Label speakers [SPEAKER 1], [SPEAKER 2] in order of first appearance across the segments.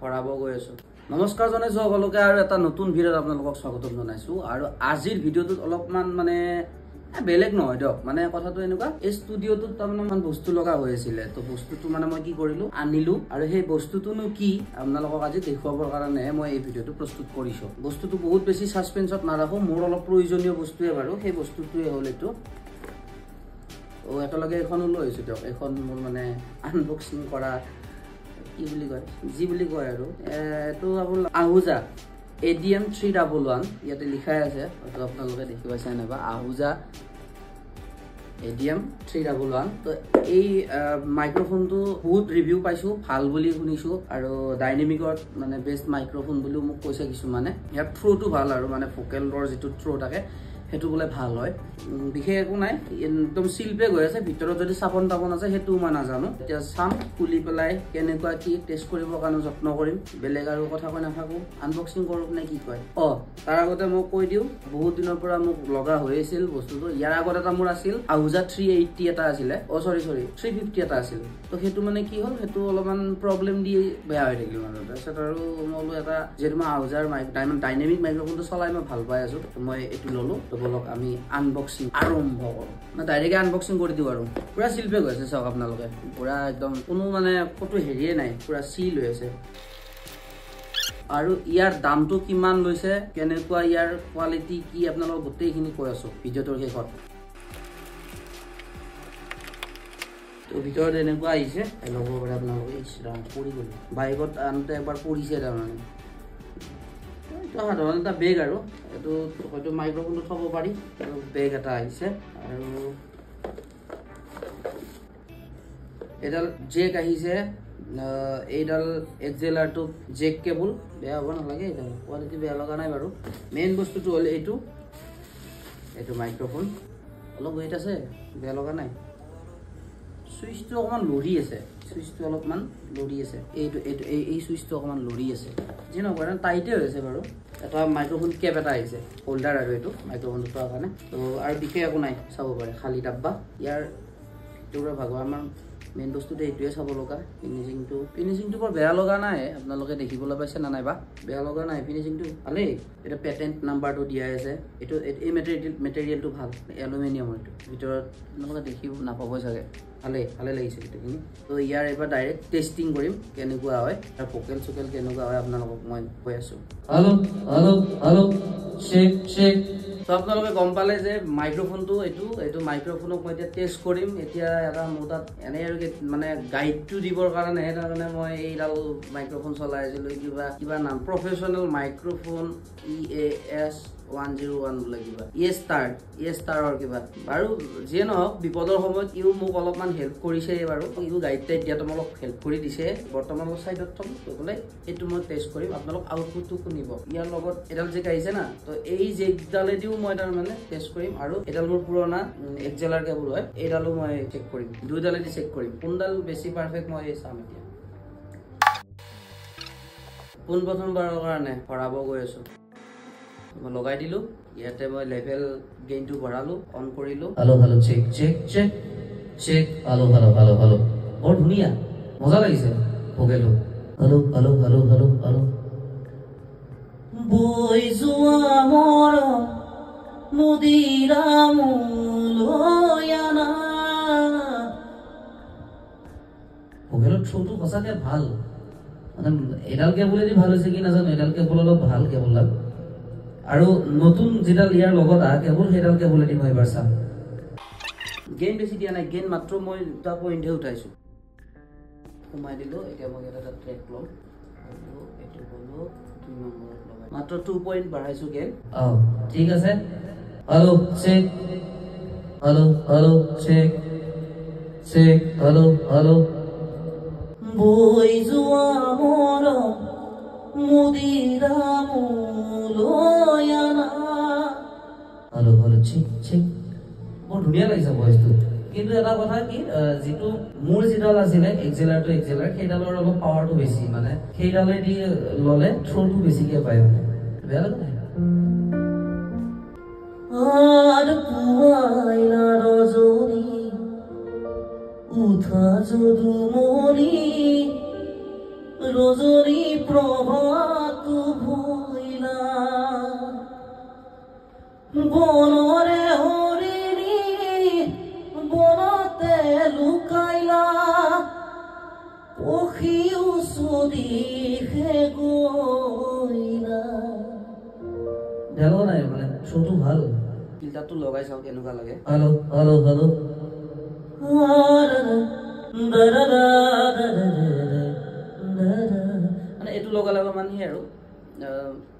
[SPEAKER 1] পঢ়াব গৈ আছো নমস্কাৰ জনাইছো সকলোকে আৰু এটা নতুন ভিডিঅত আপোনালোকক স্বাগতম জনাইছো আৰু আজিৰ ভিডিঅটোত অলপমান মানে বেলেগ নহয় দিয়ক মানে কথাটো এনেকুৱা এই ষ্টুডিঅটোত তাৰমানে বস্তু লগা হৈ আছিল তো বস্তুটো মানে মই কি কৰিলো আনিলো আৰু সেই বস্তুটোনো কি আপোনালোকক আজি দেখুৱাবৰ কাৰণে মই এই ভিডিঅটো প্ৰস্তুত কৰিছো বস্তুটো বহুত বেছি সাসপেন্সত নাৰাখো মোৰ অলপ প্ৰয়োজনীয় বস্তুৱে বাৰু সেই বস্তুটোৱে হ'ল এইটো ও একেলগে এখনো লৈছো দিয়ক এখন মোৰ মানে আনবক্সিং কৰা কি বুলি কয় জি বুলি কয় আৰু এটো আপোনাৰ আহুজা ADM 311 ইয়াতে লিখাই আছে হয়তো আপোনালোকে দেখি পাইছে নাবা আহুজা ADM 311 তো এই মাইক্ৰোফোনটো বহুত ৰিভিউ পাইছো ভাল বুলি শুনিছো আৰু ডাইনামিকত মানে বেস্ট মাইক্ৰোফোন বুলি মোক কৈছে কিছু মানে ইয়াৰ থ্ৰোটো ভাল আৰু মানে ভোকেলৰ যেটো থ্ৰো থাকে হেতু বলে ভাল হয় বিশেষ একো নাই একদম শিল্পে গৈ আছে ভিতৰত যদি সাপন তাপন আছে হেতু মই না জানো এতিয়া সাম খুলি পেলাই কেনেকুৱা কি টেষ্ট কৰিবৰ কাৰণে যত্ন কৰিম বেলেগ আৰু কথা কৈ নাথাকো আনবক্সিং কৰোঁ নে কি কয় তাৰ আগতে মই কৈ দিও বহুত দিনৰ পৰা মোক লগা হৈ আছিল বস্তুটো ইয়াৰ আগত এটা মোৰ আছিল আহুজা 380 এটা আছিল সৰি 350 এটা আছিল তো হেতু মানে কি হ'ল হেতু অলপমান প্ৰবলেম দি বেয়া হৈ থাকিল মানে তাৰছত আৰু মইলো এটা যেটো মই আহুজাৰ ডাইনামিক মাইক্ৰোফোনটো চলাই মই ভাল পাই আছো তো মই এটো ললো বলক আমি আনবক্সিং আৰম্ভ কৰো না ডাইৰেক্ট আনবক্সিং কৰি দিও আৰু পুৰা শিল্পে গৈছে চাওক আপোনালোকে পুৰা একদম কোনো মানে ফটো হেৰিয়ে নাই পুৰা সিল হৈ আছে আৰু ইয়াৰ দামটো কিমান লৈছে কেনেকুৱা ইয়াৰ কোৱালিটি কি আপোনালোক গোটেইখিনি কৈ আছো ভিডিঅটোৰ শেষত তো ভিতৰত এনেকুৱা আহিছে লব পাৰে আপোনালোকে ইছৰাম পৰি গ'ল বাইকত আনতে একবাৰ পৰিছে তাৰমানে সাধাৰণ এটা বেগ আৰু এটো হয়তো মাইক্ৰোফোনটো থব পাৰি আৰু বেগ এটা আহিছে আৰু এডাল জেক আহিছে এইডাল এক্সেলাৰ টু জেক কেবল বেয়া হ'ব নালাগে এটা কোৱালিটি বেয়া লগা নাই বাৰু মেইন বস্তুটো হ'ল এইটো মাইক্ৰোফোন অলপ ওয়েট আছে বেয়া লগা নাই সুইচটো অকমান লৰি আছে সুইচটো অলপমান লৰি আছে এই সুইচটো অকমান লৰি আছে যেন কৰে টাইটে হৈছে বাৰু এটা মাইক্ৰোফোন কেপ এটা আহিছে হোল্ডাৰ আৰু এইটো মাইক্ৰোফোনটো থোৱাৰ কাৰণে তো আৰু বিশেষ একো নাই চাব পাৰে খালি ডাব্বা ইয়াৰ ভিতৰৰ ভাগ আমাৰ মেইন বস্তুটো এইটোৱে চাব লগা ফিনিচিংটো বৰ বেয়া লগা নাই আপোনালোকে দেখিবলৈ পাইছে না নাইবা বেয়া লগা নাই ফিনিচিংটো ভালেই এটা পেটেন্ট নাম্বাৰটো দিয়া আছে এইটো এই মেটেৰিয়েলটো ভাল এলুমিনিয়ামৰ এইটো ভিতৰত আপোনালোকে দেখি নাপাব চাগে ভালে লাগিছে গোটেইখিনি তো ইয়াৰ এবাৰ ডাইৰেক্ট টেষ্টিং কৰিম কেনেকুৱা হয় আৰু ভোকেল চোকেল কেনেকুৱা হয় আপোনালোকক মই কৈ আছো হেল্ল চেক তো আপোনালোকে গম পালে যে মাইক্ৰোফোনটো এইটো মাইক্ৰোফোনক মই এতিয়া টেষ্ট কৰিম এতিয়া এটা মোৰ তাত এনে আৰু মানে গাইডটো দিবৰ কাৰণে তাৰমানে মই এইডাল মাইক্ৰোফোন চলাই আছিলো কিবা নাম প্ৰফেচনেল মাইক্ৰোফোন EAS 101 বোলে কিবা ষ্টাৰৰ কিবা বাৰু যিয়ে নহওক বিপদৰ সময়ত ইও মোক অলপমান হেল্প কৰিছে বাৰু ইও গাইড টাইপ দিয়াত অলপ হেল্প কৰি দিছে বৰ্তমান চাইডত থম বোলে এইটো মই টেষ্ট কৰিম আপোনালোক আউটপুটটো শুনিব ইয়াৰ লগত এডাল জেক আহিছে না তো এই জেকডালেদিও মই তাৰমানে টেষ্ট কৰিম আৰু এডাল মোৰ পুৰণা এক্সেলাৰ কেবল হয় এইডালো মই চেক কৰিম দুইডালেদি চেক কৰিম কোনডাল বেছি পাৰফেক্ট মই চাম এতিয়া পোন প্ৰথমবাৰৰ কাৰণে ভৰাব গৈ আছো মই লগাই দিলো ইয়াতে মই লেভেল গেইনটো বঢ়ালো অন কৰিলো হেল্ল চেক হেল্ল বৰ ধুনীয়া মজা লাগিছে ভোকেলটো হেল্ল বৈ যোৱা মোৰ নদীৰা মুলয়ানা ভোকেলৰ থ্ৰোটো সঁচাকে ভাল মানে এডাল কেবলেদি ভাল হৈছে কি নাজানো এডাল কেবল অলপ ভাল কেবল লাগ আৰু নতুন যেডাল ইয়াৰ লগত কেবল সেইডাল কেবলেদি মই এবাৰ চাম গেইন বেছি দিয়া নাই গেইন মাত্ৰ মই দুটা পইণ্টহে উঠাইছো সোমাই দিলো এতিয়া মই এটা ট্ৰেক ল'ম আৰু এইটো গ'লো 2 নম্বৰত লগাই মাত্ৰ 2 পইণ্ট বঢ়াইছো গেইন ঠিক আছে হেল্ল চেক হেল্ল বৈ যোৱা মোৰ মুদিৰা মুলয়ানা হেল্ল চেক বৰ ধুনীয়া লাগিছে ভইচটো কিন্তু এটা কথা কি যেটো মোৰ যেডাল আছিলে এক্সেলাৰ সেইডালৰ অলপ পাৱাৰটো বেছি মানে সেইডালেদি ললে থ্ৰোটো বেছিকে পায় মানে বেয়া লাগে আর পুয়াইলা রজনী উঠা যদু মনি রজনী প্রভাত ভইলা বনরে হরিণী বনতে লুকাইলা পক্ষী উচুরি হে গইলা ঢেলো নাই মানে ছোটো ভাল ফিল্টারটো লগাই চাও কেনেকুৱা লাগে হ্যালো হ্যালো হ্যালো মানে এইটো লগালে অলপমান সেই আৰু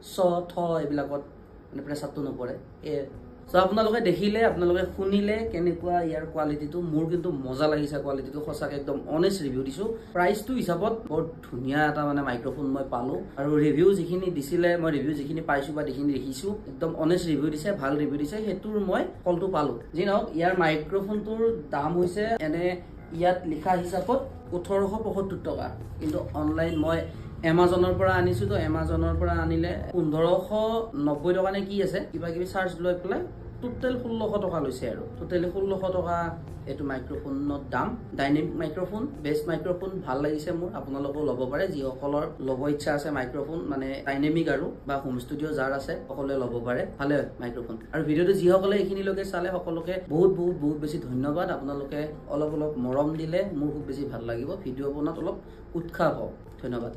[SPEAKER 1] চ থ এইবিলাকত মানে প্ৰেছাৰটো নপৰে সো আপোনালোকে দেখিলে আপোনালোকে শুনিলে কেনেকুৱা ইয়াৰ কোৱালিটিটো মোৰ কিন্তু মজা লাগিছে কোৱালিটিটো সঁচাকৈ একদম অনেষ্ট ৰিভিউ দিছোঁ প্ৰাইচটো হিচাপত বৰ ধুনীয়া এটা মানে মাইক্ৰফোন মই পালোঁ আৰু ৰিভিউ যিখিনি দিছিলে মই ৰিভিউ যিখিনি পাইছোঁ বা যিখিনি দেখিছোঁ একদম অনেষ্ট ৰিভিউ দিছে ভাল ৰিভিউ দিছে সেইটোৰ মই ফলটো পালোঁ যি নহওক ইয়াৰ মাইক্ৰফোনটোৰ দাম হৈছে এনে ইয়াত লিখা হিচাপত 1875 টকা কিন্তু অনলাইন মই এমাজনৰ পৰা আনিছোঁ তো এমাজনৰ পৰা আনিলে 1590 টকা নে কি আছে কিবা কিবি চাৰ্জ লৈ পেলাই টোটেল 1600 টকা লৈছে আৰু টোটেলি 1600 টকা এইটো মাইক্ৰফোনৰ দাম ডাইনামিক মাইক্ৰফোন বেষ্ট মাইক্ৰফোন ভাল লাগিছে মোৰ আপোনালোকেও ল'ব পাৰে যিসকলৰ ল'ব ইচ্ছা আছে মাইক্ৰফোন মানে ডাইনামিক আৰু বা হোম ষ্টুডিঅ' যাৰ আছে সকলোৱে ল'ব পাৰে ভালে মাইক্ৰফোন আৰু ভিডিঅ'টো যিসকলে এইখিনিলৈকে চালে সকলোকে বহুত বেছি ধন্যবাদ আপোনালোকে অলপ মৰম দিলে মোৰ খুব বেছি ভাল লাগিব ভিডিঅ' বনোৱাত অলপ উৎসাহ হওক ধন্যবাদ